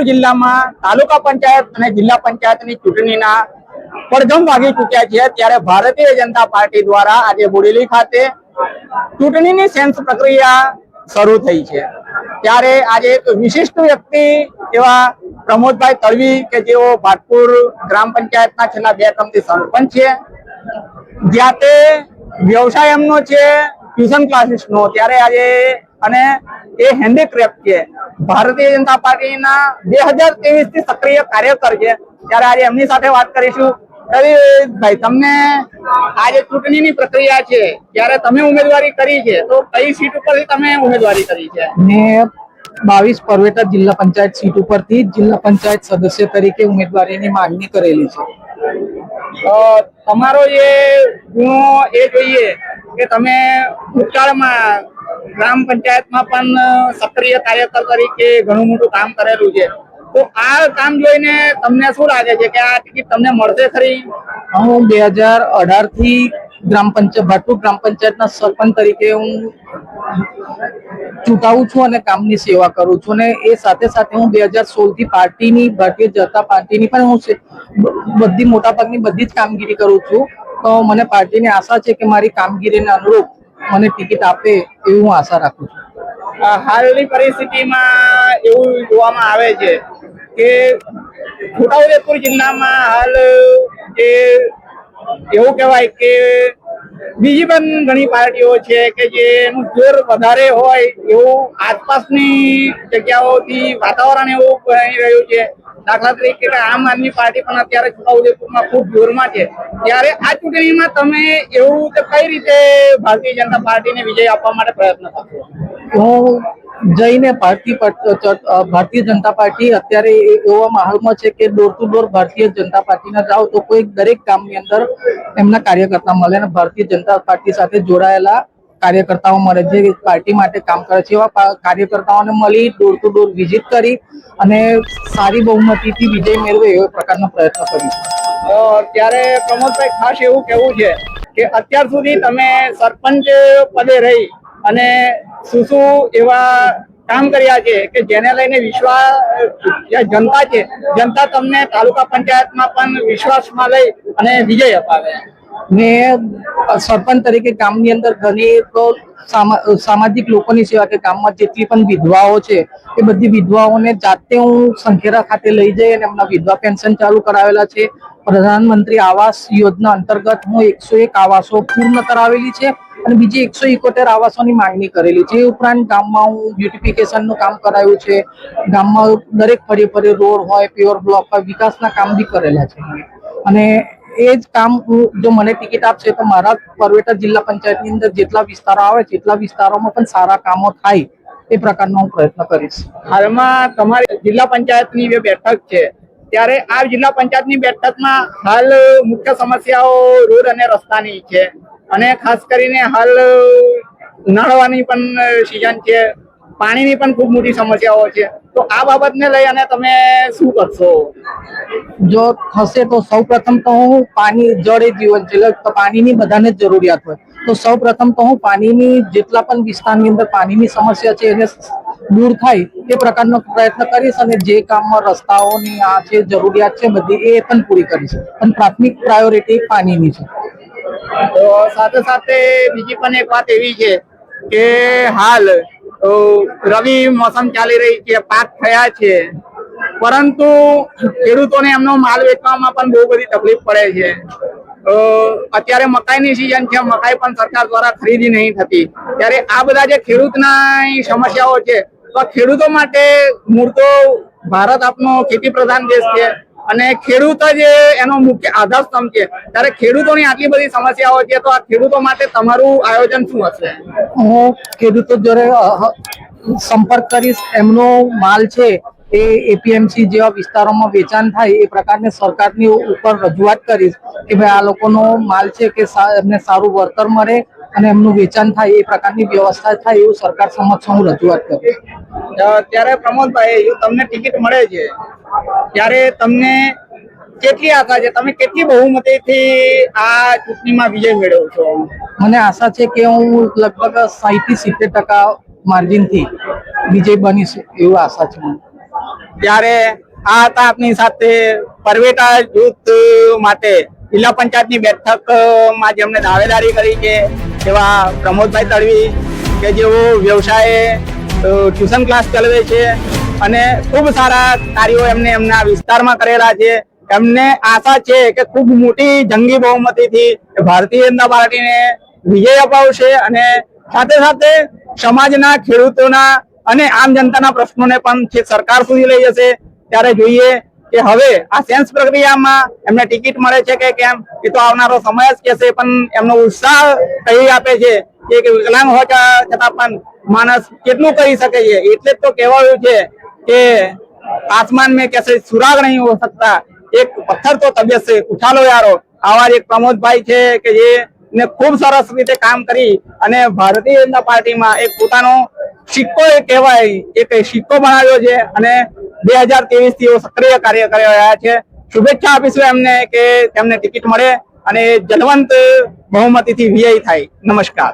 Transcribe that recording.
જિલ્લામાં તાલુકા પંચાયત અને જિલ્લા પંચાયતની ચૂંટણીના પડઘમ વાગી ચૂક્યા છે, ત્યારે ભારતીય જનતા પાર્ટી દ્વારા આજે બોડેલી ખાતે ચૂંટણીની સેન્સ પ્રક્રિયા શરૂ થઈ છે। ત્યારે આજે એક વિશિષ્ટ વ્યક્તિ એવા પ્રમોદભાઈ તળવી કે જેઓ ભાટપુર ગ્રામ પંચાયતના છેલ્લા 2 ટર્મથી સરપંચ છે, જ્યાં તે વ્યવસાય એમનો છે ટ્યુશન ક્લાસીસનો, ત્યારે આજે અને એ હેન્ડીક્રાફ્ટ છે, ભારતીય જનતા પાર્ટીના 2023 થી સક્રિય કાર્યકર છે। ત્યારે આજે એમની સાથે વાત કરીશું। ભાઈ, તમને આજે ચૂંટણીની પ્રક્રિયા છે, ત્યારે તમે ઉમેદવારી કરી છે, તો કઈ સીટ ઉપરથી તમે ઉમેદવારી કરી છે? મેં 22 પરવેટા જિલ્લા પંચાયત સીટ ઉપરથી જિલ્લા પંચાયત સદસ્ય તરીકે ઉમેદવારીની માંગણી કરેલી છે। તમારો જે ગુણો એ જોઈએ કે તમે ભૂતકાળમાં ગ્રામ પંચાયતમાં પણ સક્રિય કાર્યકર તરીકે ઘણું મોટું કામ કરેલું છે, તો આ કામ જોઈને તમને શું લાગે છે કે આ ટિકિટ તમને મળશે ખરી? હું 2018 થી ભાટપુર ગ્રામ પંચાયતના સરપંચ તરીકે હું ચૂંટાવું છું અને કામની સેવા કરું છું, અને એ સાથે સાથે હું 2016 થી પાર્ટીની ભારતીય જનતા પાર્ટીની પણ હું બધી મોટાભાગની બધી જ કામગીરી કરું છું। તો મને પાર્ટીની આશા છે કે મારી કામગીરીને અનુરૂપ મને ટિકિટ આપે એવી હું આશા રાખું છું। હાલની પરિસ્થિતિમાં એવું જોવામાં આવે છે કે છોટાઉદેપુર જિલ્લામાં હાલ જે એવું કહેવાય કે બીજી પણ ઘણી પાર્ટીઓ છે કે જેનું જોર વધારે હોય એવું આસપાસની જગ્યાઓથી વાતાવરણ એવું બની રહ્યું છે। દાખલા તરીકે આમ આદમી પાર્ટી પણ અત્યારે છોટાઉદેપુરમાં ખૂબ જોરમાં છે, ત્યારે આ ચૂંટણીમાં તમે એવું કઈ રીતે ભારતીય જનતા પાર્ટીને વિજય આપવા માટે પ્રયત્ન કરશો? હું જઈને ભારતીય જનતા પાર્ટી અત્યારે એવા માહોલમાં છે કે door to door Bharatiya Janata પાર્ટીના જાઓ તો કોઈ દરેક ગામની અંદર એમના કાર્યકર્તા મળે અને ભારતીય જનતા પાર્ટી સાથે જોડાયેલા કાર્યકર્તાઓ મળે જે પાર્ટી માટે કામ કરે છે, એવા કાર્યકર્તાઓને મળી ડોર ટુ ડોર વિઝિટ કરી અને સારી બહુમતીથી વિજય મેળવે એવો પ્રકારનો પ્રયત્ન કરીશું। ત્યારે પ્રમોદભાઈ, ખાસ એવું કહેવું છે કે અત્યાર સુધી તમે સરપંચ પદે રહી અને શું એવા કામ કર્યા છે કે જેને લઈને જનતા છે, જનતા તમને તાલુકા પંચાયતમાં પણ વિશ્વાસમાં લઈ અને વિજય અપાવે? મેં સરપંચ તરીકે ગામની અંદર ઘણી સામાજિક લોકોની સેવા કે ગામમાં જેટલી પણ વિધવાઓ છે એ બધી વિધવાઓને જાતે હું સંખેરા ખાતે લઈ જઈ અને એમના વિધવા પેન્શન ચાલુ કરાવેલા છે। પ્રધાનમંત્રી આવાસ યોજના અંતર્ગત હું 101 આવાસો પૂર્ણ કરાવેલી છે અને બીજી 171 આવાસોની માંગણી કરેલી છે। એ ઉપરાંત ગામમાં હું બ્યુટિફિકેશનનું કામ કરાયું છે। ગામમાં દરેક ફળે રોડ હોય, પ્યોર બ્લોક હોય, વિકાસના કામ બી કરેલા છે અને એ જ કામ જો મને ટિકિટ આપશે તો મારા પરવેટા જિલ્લા પંચાયતની અંદર જેટલા વિસ્તારો આવે છે એટલા વિસ્તારોમાં પણ સારા કામો થાય એ પ્રકારનો હું પ્રયત્ન કરીશ। હાલમાં તમારી જિલ્લા પંચાયતની જે બેઠક છે, ત્યારે આ જિલ્લા પંચાયતની બેઠકમાં હાલ મુખ્ય સમસ્યાઓ રોડ અને રસ્તાની છે, અને ખાસ કરીને હાલ ઉનાળાની પણ સિઝન છે, પાણીની પણ ખૂબ મોટી સમસ્યાઓ છે, તો આ બાબતને લઈ અને તમે શું કરશો? જો થશે તો સૌપ્રથમ તો હું જળ એ જીવન છે, એટલે પાણીની બધાને જ જરૂરિયાત હોય, તો સૌપ્રથમ તો હું પાણીની જેટલા પણ વિસ્તારની અંદર પાણીની સમસ્યા છે એને દૂર થાય એ પ્રકારનો પ્રયત્ન કરીશ અને જે કામમાં રસ્તાઓની આ છે જરૂરિયાત છે બધી એ પણ પૂરી કરીશ, પણ પ્રાથમિક પ્રાયોરિટી પાણીની છે। તો સાથે સાથે બીજી પણ એક વાત એવી છે કે હાલ રવિ મોસમ ચાલી રહી છે, પાક થયા છે, પરંતુ ખેડૂતોને એમનો માલ વેચવામાં પણ બહુ બધી તકલીફ પડે છે। અત્યારે મકાઈની સિઝન છે, મકાઈ પણ સરકાર દ્વારા ખરીદી નહીં થતી, ત્યારે આ બધા જે ખેડૂતના સમસ્યાઓ છે, તો ખેડૂતો માટે મૂળ તો ભારત આપનો ખેતી પ્રધાન દેશ છે અને ખેડૂત જ એનો મુખ્ય આધાર સ્તંભ છે, ત્યારે ખેડૂતોની આટલી બધી સમસ્યાઓ છે, તો આ ખેડૂતો માટે તમારું આયોજન શું હશે? હું ખેડૂતો જોડે સંપર્ક કરીશ, એમનો માલ છે એ એપીએમસી જેવા વિસ્તારોમાં વેચાણ થાય એ પ્રકારની સરકારની ઉપર રજૂઆત કરીશ કે ભાઈ આ લોકોનો માલ છે કે એમને સારું વળતર મળે અને એમનું વેચાણ થાય એ પ્રકારની વ્યવસ્થા થાય એવું સરકાર સમક્ષ હું રજૂઆત કરીશ। ત્યારે પ્રમોદભાઈ, જો તમને ટિકિટ મળે છે ત્યારે તમને કેટલી આશા છે, તમે કેટલી બહુમતીથી આ ચૂંટણીમાં વિજય મેળવશો? મને આશા છે કે હું લગભગ 60 થી 70% માર્જિનથી વિજય બનીશ એવું આશા છે મને। ત્યારે આ હતા આપની સાથે પરવેટા જૂથ માટે જિલ્લા પંચાયતની બેઠકમાં જેમને દાવેદારી કરી છે એવા પ્રમોદભાઈ તડવી કે જેઓ વ્યવસાય ટ્યુશન ક્લાસ ચલાવે છે અને ખૂબ સારા કાર્યો એમને એમના વિસ્તારમાં કરેલા છે. એમને આશા છે કે ખૂબ મોટી જંગી બહુમતીથી ભારતીય જનતા પાર્ટીને વિજય અપાવશે અને સાથે સાથે સમાજના ખેડૂતોના અને આમ જનતાના પ્રશ્નોને પણ છેક સરકાર સુધી લઈ જશે. ત્યારે જોઈએ કે હવે આ સેન્સ પ્રક્રિયામાં એમને ટિકિટ મળે છે કે કેમ એ તો આવનારો સમય જ કહેશે, પણ એમનો ઉત્સાહ કહી આપે છે કે વિકલાંગ હોવા છતાં પણ માણસ કેટલું કરી શકે છે. એટલે જ તો કહેવાયું છે કે આસમાન મેં कैसे सुराग नहीं हो सकता, एक पत्थर तो तबियत से उछालो यारो. આવા એક પ્રમોદભાઈ છે કે જેને ખૂબ સરસ રીતે કામ કરી અને ભારતીય જનતા પાર્ટીમાં એક પોતાનો સિક્કો કહેવાય એક સિક્કો બનાવ્યો છે અને 2023 થી સક્રિય કાર્ય કરી રહ્યા છે. શુભેચ્છા આપીશું એમને કે તેમને ટિકિટ મળે અને જલવંત બહુમતીથી વિજય થાય. નમસ્કાર.